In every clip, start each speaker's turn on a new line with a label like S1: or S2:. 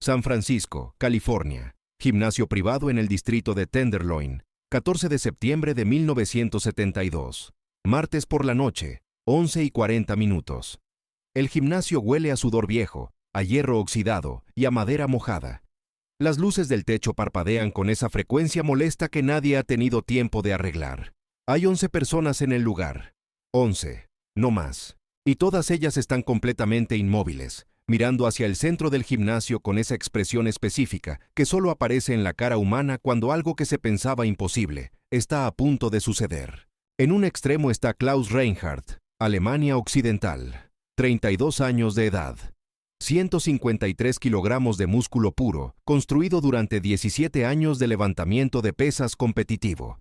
S1: San Francisco, California. Gimnasio privado en el distrito de Tenderloin, 14 de septiembre de 1972. Martes por la noche, 11:40. El gimnasio huele a sudor viejo, a hierro oxidado y a madera mojada. Las luces del techo parpadean con esa frecuencia molesta que nadie ha tenido tiempo de arreglar. Hay 11 personas en el lugar. 11, no más. Y todas ellas están completamente inmóviles, mirando hacia el centro del gimnasio con esa expresión específica que solo aparece en la cara humana cuando algo que se pensaba imposible está a punto de suceder. En un extremo está Klaus Reinhardt, Alemania Occidental, 32 años de edad. 153 kilogramos de músculo puro, construido durante 17 años de levantamiento de pesas competitivo.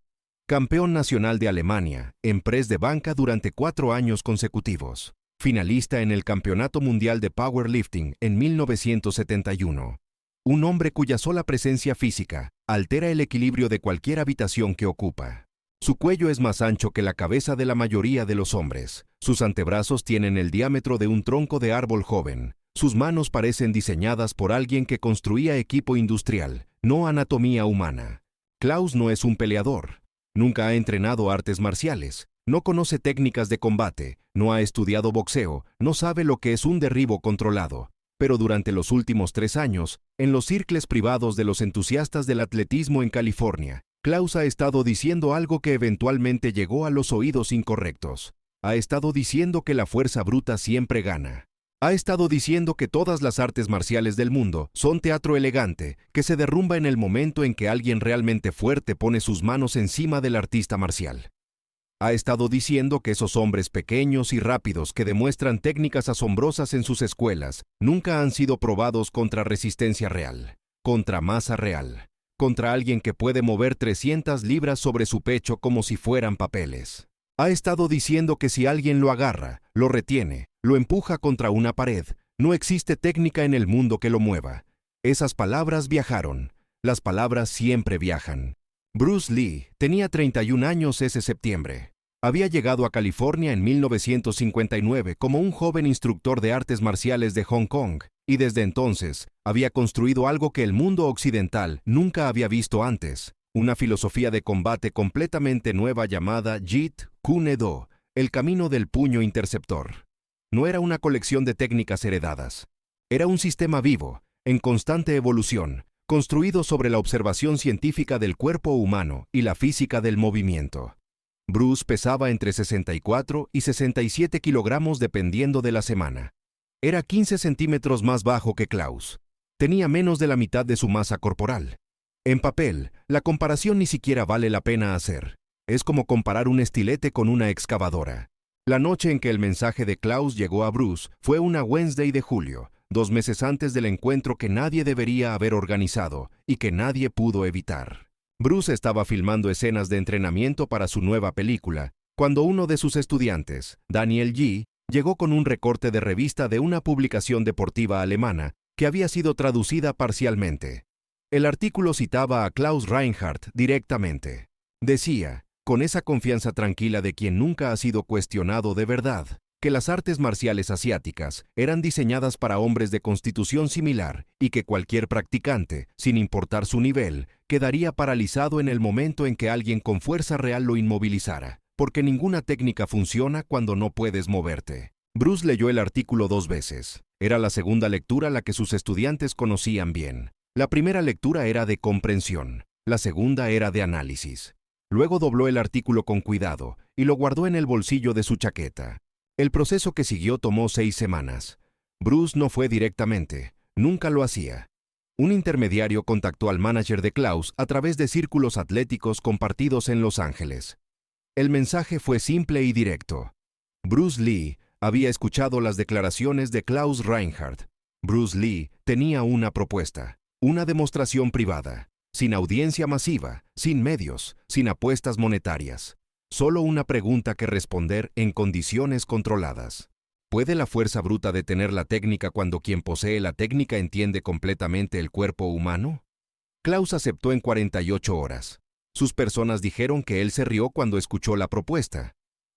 S1: Campeón nacional de Alemania, en press de banca durante 4 años consecutivos. Finalista en el Campeonato Mundial de Powerlifting en 1971. Un hombre cuya sola presencia física altera el equilibrio de cualquier habitación que ocupa. Su cuello es más ancho que la cabeza de la mayoría de los hombres. Sus antebrazos tienen el diámetro de un tronco de árbol joven. Sus manos parecen diseñadas por alguien que construía equipo industrial, no anatomía humana. Klaus no es un peleador. Nunca ha entrenado artes marciales. No conoce técnicas de combate, no ha estudiado boxeo, no sabe lo que es un derribo controlado. Pero durante los últimos 3 años, en los círculos privados de los entusiastas del atletismo en California, Klaus ha estado diciendo algo que eventualmente llegó a los oídos incorrectos. Ha estado diciendo que la fuerza bruta siempre gana. Ha estado diciendo que todas las artes marciales del mundo son teatro elegante, que se derrumba en el momento en que alguien realmente fuerte pone sus manos encima del artista marcial. Ha estado diciendo que esos hombres pequeños y rápidos que demuestran técnicas asombrosas en sus escuelas nunca han sido probados contra resistencia real, contra masa real, contra alguien que puede mover 300 libras sobre su pecho como si fueran papeles. Ha estado diciendo que si alguien lo agarra, lo retiene, lo empuja contra una pared, no existe técnica en el mundo que lo mueva. Esas palabras viajaron. Las palabras siempre viajan. Bruce Lee tenía 31 años ese septiembre. Había llegado a California en 1959 como un joven instructor de artes marciales de Hong Kong, y desde entonces había construido algo que el mundo occidental nunca había visto antes, una filosofía de combate completamente nueva llamada Jeet Kune Do, el camino del puño interceptor. No era una colección de técnicas heredadas. Era un sistema vivo, en constante evolución, construido sobre la observación científica del cuerpo humano y la física del movimiento. Bruce pesaba entre 64 y 67 kilogramos dependiendo de la semana. Era 15 centímetros más bajo que Klaus. Tenía menos de la mitad de su masa corporal. En papel, la comparación ni siquiera vale la pena hacer. Es como comparar un estilete con una excavadora. La noche en que el mensaje de Klaus llegó a Bruce fue una Wednesday de julio, 2 meses antes del encuentro que nadie debería haber organizado y que nadie pudo evitar. Bruce estaba filmando escenas de entrenamiento para su nueva película, cuando uno de sus estudiantes, Daniel G., llegó con un recorte de revista de una publicación deportiva alemana que había sido traducida parcialmente. El artículo citaba a Klaus Reinhardt directamente. Decía, con esa confianza tranquila de quien nunca ha sido cuestionado de verdad, que las artes marciales asiáticas eran diseñadas para hombres de constitución similar y que cualquier practicante, sin importar su nivel, quedaría paralizado en el momento en que alguien con fuerza real lo inmovilizara, porque ninguna técnica funciona cuando no puedes moverte. Bruce leyó el artículo 2 veces. Era la segunda lectura la que sus estudiantes conocían bien. La primera lectura era de comprensión, la segunda era de análisis. Luego dobló el artículo con cuidado y lo guardó en el bolsillo de su chaqueta. El proceso que siguió tomó 6 semanas. Bruce no fue directamente, nunca lo hacía. Un intermediario contactó al manager de Klaus a través de círculos atléticos compartidos en Los Ángeles. El mensaje fue simple y directo. Bruce Lee había escuchado las declaraciones de Klaus Reinhardt. Bruce Lee tenía una propuesta, una demostración privada, sin audiencia masiva, sin medios, sin apuestas monetarias. Solo una pregunta que responder en condiciones controladas. ¿Puede la fuerza bruta detener la técnica cuando quien posee la técnica entiende completamente el cuerpo humano? Klaus aceptó en 48 horas. Sus personas dijeron que él se rió cuando escuchó la propuesta.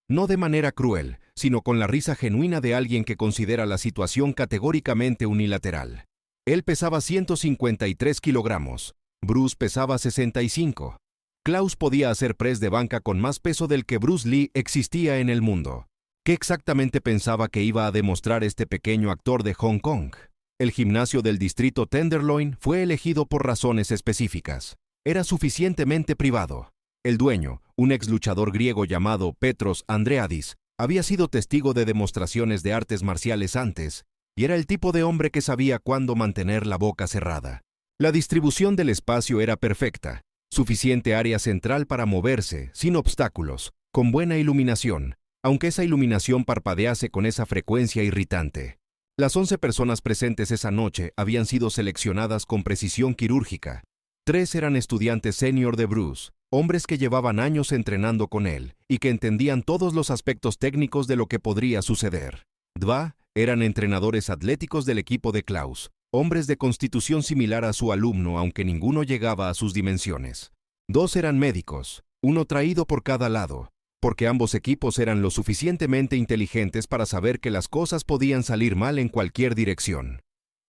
S1: No de manera cruel, sino con la risa genuina de alguien que considera la situación categóricamente unilateral. Él pesaba 153 kilogramos. Bruce pesaba 65. Klaus podía hacer press de banca con más peso del que Bruce Lee existía en el mundo. ¿Qué exactamente pensaba que iba a demostrar este pequeño actor de Hong Kong? El gimnasio del distrito Tenderloin fue elegido por razones específicas. Era suficientemente privado. El dueño, un ex luchador griego llamado Petros Andreadis, había sido testigo de demostraciones de artes marciales antes, y era el tipo de hombre que sabía cuándo mantener la boca cerrada. La distribución del espacio era perfecta, suficiente área central para moverse, sin obstáculos, con buena iluminación, aunque esa iluminación parpadease con esa frecuencia irritante. Las 11 personas presentes esa noche habían sido seleccionadas con precisión quirúrgica. 3 eran estudiantes senior de Bruce, hombres que llevaban años entrenando con él y que entendían todos los aspectos técnicos de lo que podría suceder. 2 eran entrenadores atléticos del equipo de Klaus, hombres de constitución similar a su alumno aunque ninguno llegaba a sus dimensiones. 2 eran médicos, uno traído por cada lado, porque ambos equipos eran lo suficientemente inteligentes para saber que las cosas podían salir mal en cualquier dirección.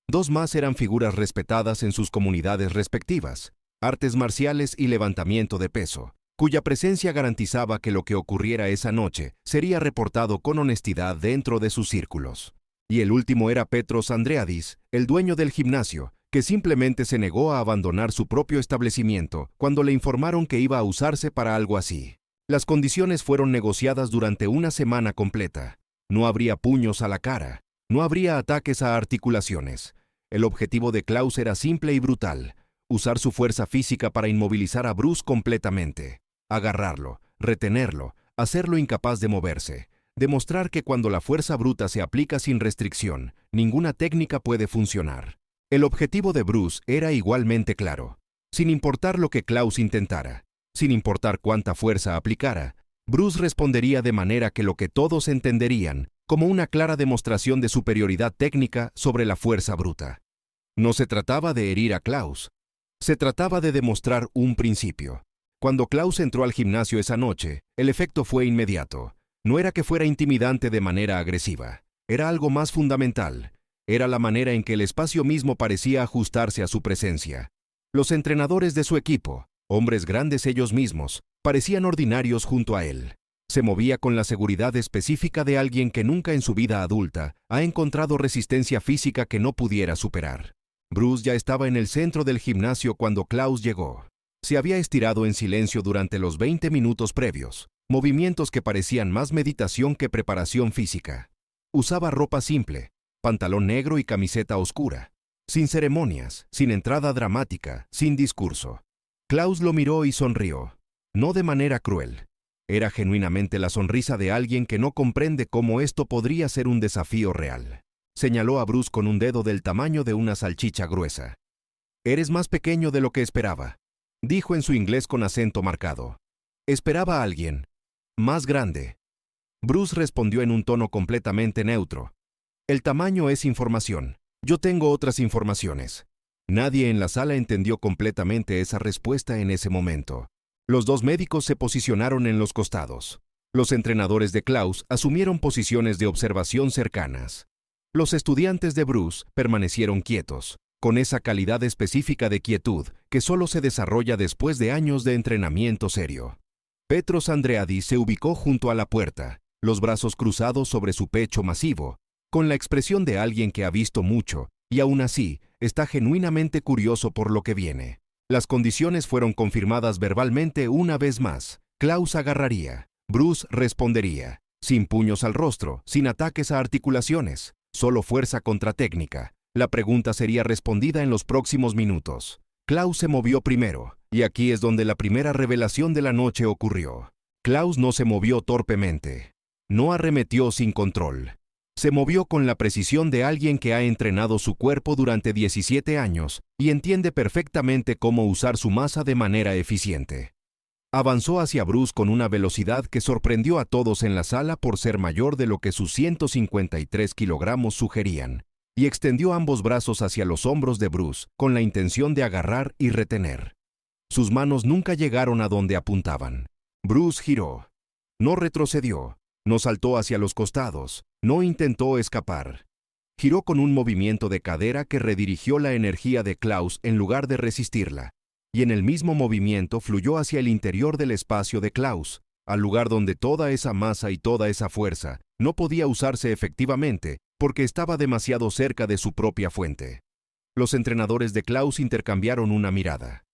S1: 2 más eran figuras respetadas en sus comunidades respectivas, artes marciales y levantamiento de peso, cuya presencia garantizaba que lo que ocurriera esa noche sería reportado con honestidad dentro de sus círculos. Y el último era Petros Andreadis, el dueño del gimnasio, que simplemente se negó a abandonar su propio establecimiento cuando le informaron que iba a usarse para algo así. Las condiciones fueron negociadas durante una semana completa. No habría puños a la cara, no habría ataques a articulaciones. El objetivo de Klaus era simple y brutal: usar su fuerza física para inmovilizar a Bruce completamente, agarrarlo, retenerlo, hacerlo incapaz de moverse, demostrar que cuando la fuerza bruta se aplica sin restricción, ninguna técnica puede funcionar. El objetivo de Bruce era igualmente claro, sin importar lo que Klaus intentara. Sin importar cuánta fuerza aplicara, Bruce respondería de manera que lo que todos entenderían como una clara demostración de superioridad técnica sobre la fuerza bruta. No se trataba de herir a Klaus, se trataba de demostrar un principio. Cuando Klaus entró al gimnasio esa noche, el efecto fue inmediato. No era que fuera intimidante de manera agresiva, era algo más fundamental. Era la manera en que el espacio mismo parecía ajustarse a su presencia. Los entrenadores de su equipo, hombres grandes ellos mismos, parecían ordinarios junto a él. Se movía con la seguridad específica de alguien que nunca en su vida adulta ha encontrado resistencia física que no pudiera superar. Bruce ya estaba en el centro del gimnasio cuando Klaus llegó. Se había estirado en silencio durante los 20 minutos previos, movimientos que parecían más meditación que preparación física. Usaba ropa simple, pantalón negro y camiseta oscura, sin ceremonias, sin entrada dramática, sin discurso. Klaus lo miró y sonrió, no de manera cruel. Era genuinamente la sonrisa de alguien que no comprende cómo esto podría ser un desafío real. Señaló a Bruce con un dedo del tamaño de una salchicha gruesa. «Eres más pequeño de lo que esperaba», dijo en su inglés con acento marcado. «Esperaba a alguien más grande». Bruce respondió en un tono completamente neutro. «El tamaño es información. Yo tengo otras informaciones». Nadie en la sala entendió completamente esa respuesta en ese momento. Los 2 médicos se posicionaron en los costados. Los entrenadores de Klaus asumieron posiciones de observación cercanas. Los estudiantes de Bruce permanecieron quietos, con esa calidad específica de quietud que solo se desarrolla después de años de entrenamiento serio. Petros Andreadis se ubicó junto a la puerta, los brazos cruzados sobre su pecho masivo, con la expresión de alguien que ha visto mucho y aún así está genuinamente curioso por lo que viene. Las condiciones fueron confirmadas verbalmente una vez más. Klaus agarraría, Bruce respondería, sin puños al rostro, sin ataques a articulaciones, solo fuerza contra técnica. La pregunta sería respondida en los próximos minutos. Klaus se movió primero, y aquí es donde la primera revelación de la noche ocurrió. Klaus no se movió torpemente. No arremetió sin control. Se movió con la precisión de alguien que ha entrenado su cuerpo durante 17 años y entiende perfectamente cómo usar su masa de manera eficiente. Avanzó hacia Bruce con una velocidad que sorprendió a todos en la sala por ser mayor de lo que sus 153 kilogramos sugerían, y extendió ambos brazos hacia los hombros de Bruce con la intención de agarrar y retener. Sus manos nunca llegaron a donde apuntaban. Bruce giró. No retrocedió. No saltó hacia los costados, no intentó escapar. giró con un movimiento de cadera que redirigió la energía de Klaus en lugar de resistirla, y en el mismo movimiento fluyó hacia el interior del espacio de Klaus, al lugar donde toda esa masa y toda esa fuerza no podía usarse efectivamente porque estaba demasiado cerca de su propia fuente. Los entrenadores de Klaus intercambiaron una mirada.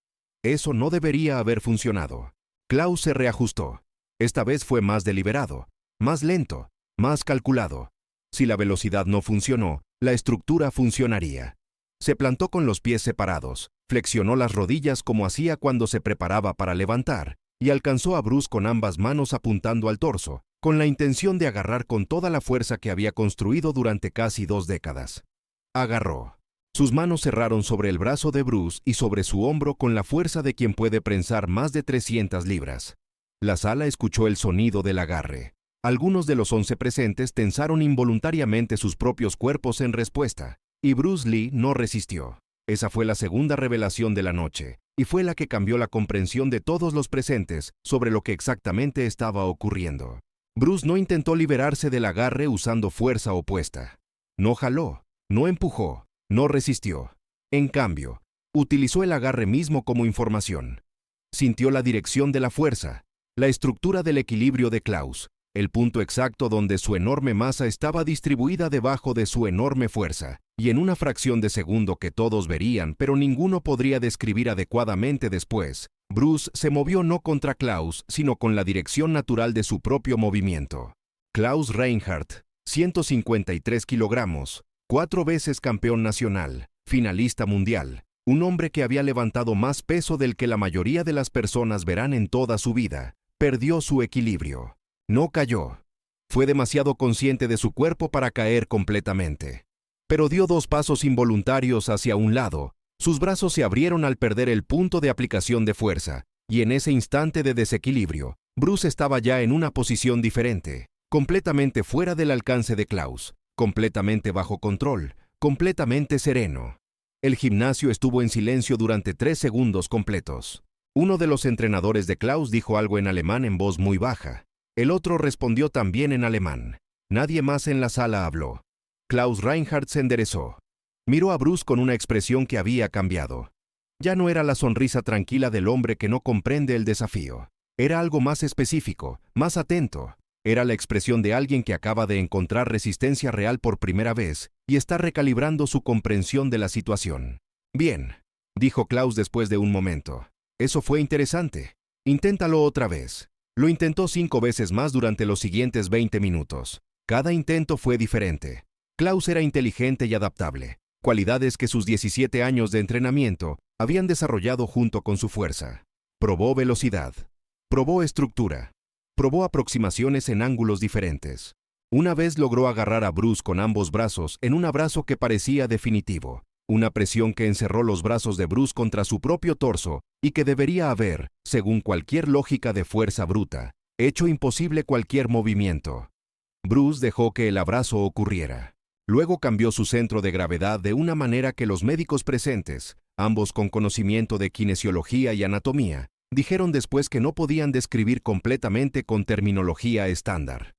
S1: Eso no debería haber funcionado. Klaus se reajustó. Esta vez fue más deliberado, más lento, más calculado. Si la velocidad no funcionó, la estructura funcionaría. Se plantó con los pies separados, flexionó las rodillas como hacía cuando se preparaba para levantar, y alcanzó a Bruce con ambas manos apuntando al torso, con la intención de agarrar con toda la fuerza que había construido durante casi 2 décadas. Agarró. Sus manos cerraron sobre el brazo de Bruce y sobre su hombro con la fuerza de quien puede prensar más de 300 libras. La sala escuchó el sonido del agarre. Algunos de los 11 presentes tensaron involuntariamente sus propios cuerpos en respuesta, y Bruce Lee no resistió. Esa fue la segunda revelación de la noche, y fue la que cambió la comprensión de todos los presentes sobre lo que exactamente estaba ocurriendo. Bruce no intentó liberarse del agarre usando fuerza opuesta. No jaló, no empujó, no resistió. En cambio, utilizó el agarre mismo como información. Sintió la dirección de la fuerza, la estructura del equilibrio de Klaus, el punto exacto donde su enorme masa estaba distribuida debajo de su enorme fuerza, y en una fracción de segundo que todos verían, pero ninguno podría describir adecuadamente después, Bruce se movió no contra Klaus, sino con la dirección natural de su propio movimiento. Klaus Reinhardt, 153 kilogramos, 4 veces campeón nacional, finalista mundial, un hombre que había levantado más peso del que la mayoría de las personas verán en toda su vida, perdió su equilibrio. No cayó. Fue demasiado consciente de su cuerpo para caer completamente. Pero dio 2 pasos involuntarios hacia un lado. Sus brazos se abrieron al perder el punto de aplicación de fuerza, y en ese instante de desequilibrio, Bruce estaba ya en una posición diferente, completamente fuera del alcance de Klaus, completamente bajo control, completamente sereno. El gimnasio estuvo en silencio durante 3 segundos completos. Uno de los entrenadores de Klaus dijo algo en alemán en voz muy baja. El otro respondió también en alemán. Nadie más en la sala habló. Klaus Reinhardt se enderezó. Miró a Bruce con una expresión que había cambiado. Ya no era la sonrisa tranquila del hombre que no comprende el desafío. Era algo más específico, más atento. Era la expresión de alguien que acaba de encontrar resistencia real por primera vez y está recalibrando su comprensión de la situación. Bien, dijo Klaus después de un momento. Eso fue interesante. Inténtalo otra vez. Lo intentó 5 veces más durante los siguientes 20 minutos. Cada intento fue diferente. Klaus era inteligente y adaptable, cualidades que sus 17 años de entrenamiento habían desarrollado junto con su fuerza. Probó velocidad, probó estructura, probó aproximaciones en ángulos diferentes. Una vez logró agarrar a Bruce con ambos brazos en un abrazo que parecía definitivo, una presión que encerró los brazos de Bruce contra su propio torso y que debería haber, según cualquier lógica de fuerza bruta, hecho imposible cualquier movimiento. Bruce dejó que el abrazo ocurriera. Luego cambió su centro de gravedad de una manera que los médicos presentes, ambos con conocimiento de kinesiología y anatomía, dijeron después que no podían describir completamente con terminología estándar.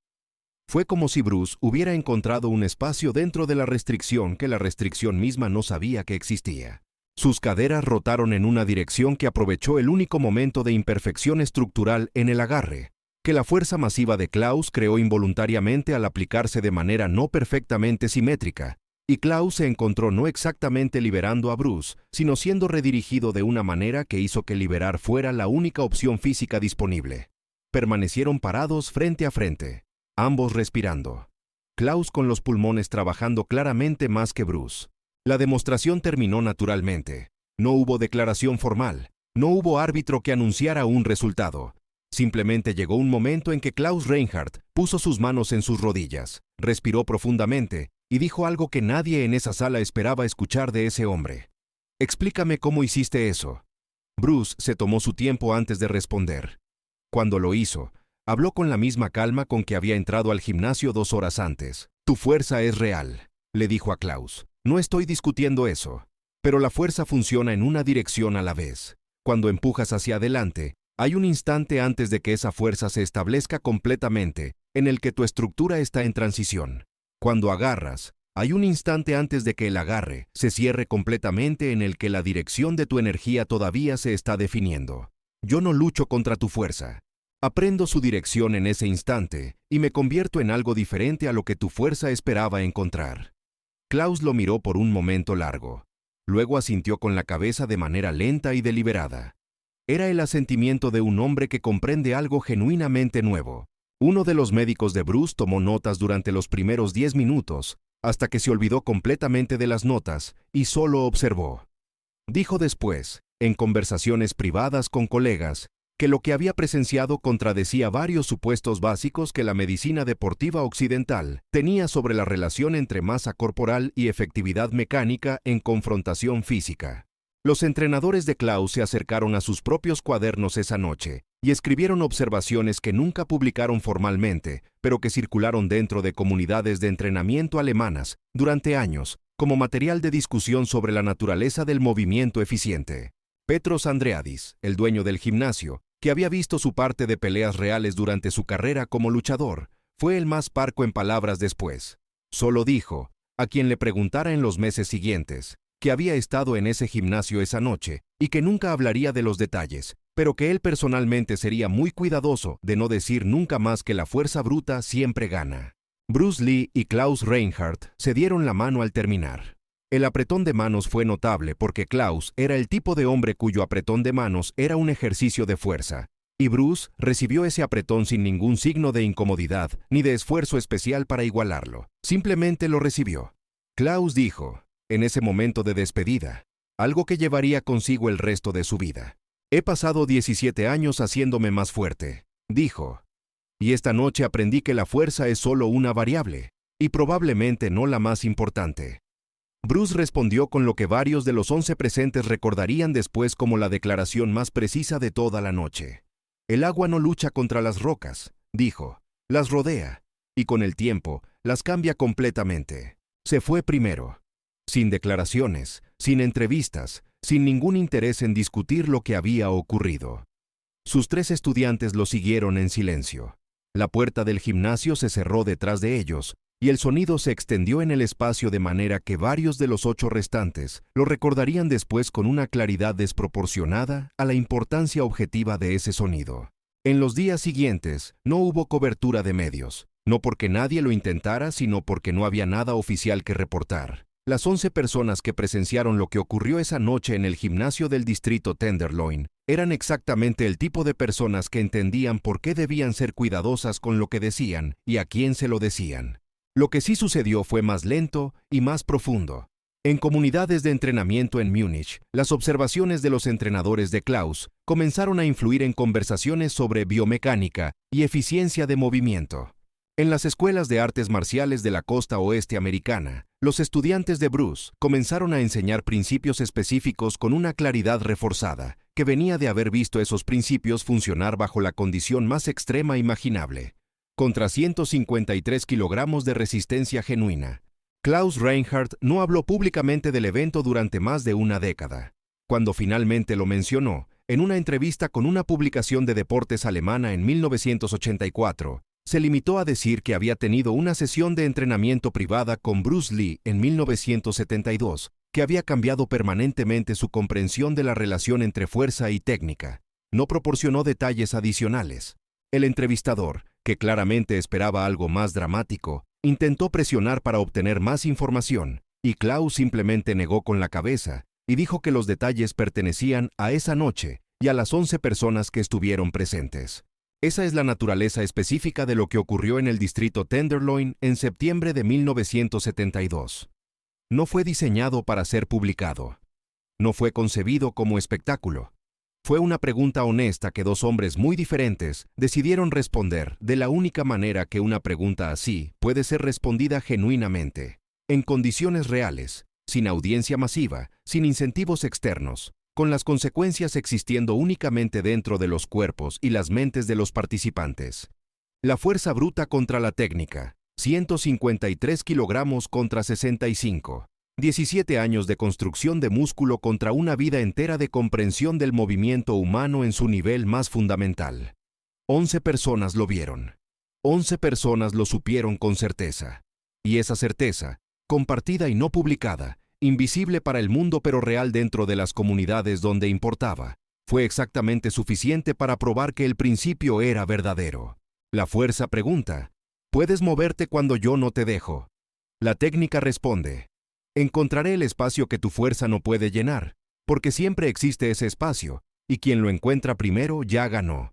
S1: Fue como si Bruce hubiera encontrado un espacio dentro de la restricción que la restricción misma no sabía que existía. Sus caderas rotaron en una dirección que aprovechó el único momento de imperfección estructural en el agarre, que la fuerza masiva de Klaus creó involuntariamente al aplicarse de manera no perfectamente simétrica, y Klaus se encontró no exactamente liberando a Bruce, sino siendo redirigido de una manera que hizo que liberar fuera la única opción física disponible. Permanecieron parados frente a frente, ambos respirando. Klaus con los pulmones trabajando claramente más que Bruce. La demostración terminó naturalmente. No hubo declaración formal, no hubo árbitro que anunciara un resultado. Simplemente llegó un momento en que Klaus Reinhardt puso sus manos en sus rodillas, respiró profundamente y dijo algo que nadie en esa sala esperaba escuchar de ese hombre. «Explícame cómo hiciste eso». Bruce se tomó su tiempo antes de responder. Cuando lo hizo, habló con la misma calma con que había entrado al gimnasio 2 horas antes. «Tu fuerza es real», le dijo a Klaus. «No estoy discutiendo eso, pero la fuerza funciona en una dirección a la vez. Cuando empujas hacia adelante, hay un instante antes de que esa fuerza se establezca completamente, en el que tu estructura está en transición. Cuando agarras, Hay un instante antes de que el agarre se cierre completamente en el que la dirección de tu energía todavía se está definiendo. Yo no lucho contra tu fuerza. Aprendo su dirección en ese instante y me convierto en algo diferente a lo que tu fuerza esperaba encontrar. Klaus lo miró por un momento largo. Luego asintió con la cabeza de manera lenta y deliberada. Era el asentimiento de un hombre que comprende algo genuinamente nuevo. Uno de los médicos de Bruce tomó notas durante los primeros 10 minutos, hasta que se olvidó completamente de las notas y solo observó. Dijo después, en conversaciones privadas con colegas, que lo que había presenciado contradecía varios supuestos básicos que la medicina deportiva occidental tenía sobre la relación entre masa corporal y efectividad mecánica en confrontación física. Los entrenadores de Klaus se acercaron a sus propios cuadernos esa noche y escribieron observaciones que nunca publicaron formalmente, pero que circularon dentro de comunidades de entrenamiento alemanas durante años, como material de discusión sobre la naturaleza del movimiento eficiente. Petros Andreadis, el dueño del gimnasio, que había visto su parte de peleas reales durante su carrera como luchador, fue el más parco en palabras después. Solo dijo, a quien le preguntara en los meses siguientes, que había estado en ese gimnasio esa noche y que nunca hablaría de los detalles, pero que él personalmente sería muy cuidadoso de no decir nunca más que la fuerza bruta siempre gana. Bruce Lee y Klaus Reinhardt se dieron la mano al terminar. El apretón de manos fue notable porque Klaus era el tipo de hombre cuyo apretón de manos era un ejercicio de fuerza, y Bruce recibió ese apretón sin ningún signo de incomodidad ni de esfuerzo especial para igualarlo. Simplemente lo recibió. Klaus dijo, en ese momento de despedida, algo que llevaría consigo el resto de su vida. He pasado 17 años haciéndome más fuerte, dijo. Y esta noche aprendí que la fuerza es solo una variable, y probablemente no la más importante. Bruce respondió con lo que varios de los 11 presentes recordarían después como la declaración más precisa de toda la noche. El agua no lucha contra las rocas, dijo, las rodea, y con el tiempo las cambia completamente. Se fue primero. Sin declaraciones, sin entrevistas, sin ningún interés en discutir lo que había ocurrido. Sus 3 estudiantes lo siguieron en silencio. La puerta del gimnasio se cerró detrás de ellos, y el sonido se extendió en el espacio de manera que varios de los 8 restantes lo recordarían después con una claridad desproporcionada a la importancia objetiva de ese sonido. En los días siguientes no hubo cobertura de medios, no porque nadie lo intentara, sino porque no había nada oficial que reportar. Las 11 personas que presenciaron lo que ocurrió esa noche en el gimnasio del distrito Tenderloin eran exactamente el tipo de personas que entendían por qué debían ser cuidadosas con lo que decían y a quién se lo decían. Lo que sí sucedió fue más lento y más profundo. En comunidades de entrenamiento en Múnich, las observaciones de los entrenadores de Klaus comenzaron a influir en conversaciones sobre biomecánica y eficiencia de movimiento. En las escuelas de artes marciales de la costa oeste americana, los estudiantes de Bruce comenzaron a enseñar principios específicos con una claridad reforzada, que venía de haber visto esos principios funcionar bajo la condición más extrema imaginable, contra 153 kilogramos de resistencia genuina. Klaus Reinhardt no habló públicamente del evento durante más de una década. Cuando finalmente lo mencionó, en una entrevista con una publicación de deportes alemana en 1984, se limitó a decir que había tenido una sesión de entrenamiento privada con Bruce Lee en 1972, que había cambiado permanentemente su comprensión de la relación entre fuerza y técnica. No proporcionó detalles adicionales. El entrevistador, que claramente esperaba algo más dramático, intentó presionar para obtener más información, y Klaus simplemente negó con la cabeza y dijo que los detalles pertenecían a esa noche y a las 11 personas que estuvieron presentes. Esa es la naturaleza específica de lo que ocurrió en el distrito Tenderloin en septiembre de 1972. No fue diseñado para ser publicado. No fue concebido como espectáculo. Fue una pregunta honesta que 2 hombres muy diferentes decidieron responder de la única manera que una pregunta así puede ser respondida genuinamente, en condiciones reales, sin audiencia masiva, sin incentivos externos, con las consecuencias existiendo únicamente dentro de los cuerpos y las mentes de los participantes. La fuerza bruta contra la técnica, 153 kilogramos contra 65. 17 años de construcción de músculo contra una vida entera de comprensión del movimiento humano en su nivel más fundamental. 11 personas lo vieron. 11 personas lo supieron con certeza. Y esa certeza compartida y no publicada, invisible para el mundo pero real dentro de las comunidades donde importaba, fue exactamente suficiente para probar que el principio era verdadero. La fuerza pregunta, ¿puedes moverte cuando yo no te dejo? La técnica responde, encontraré el espacio que tu fuerza no puede llenar, porque siempre existe ese espacio, y quien lo encuentra primero ya ganó.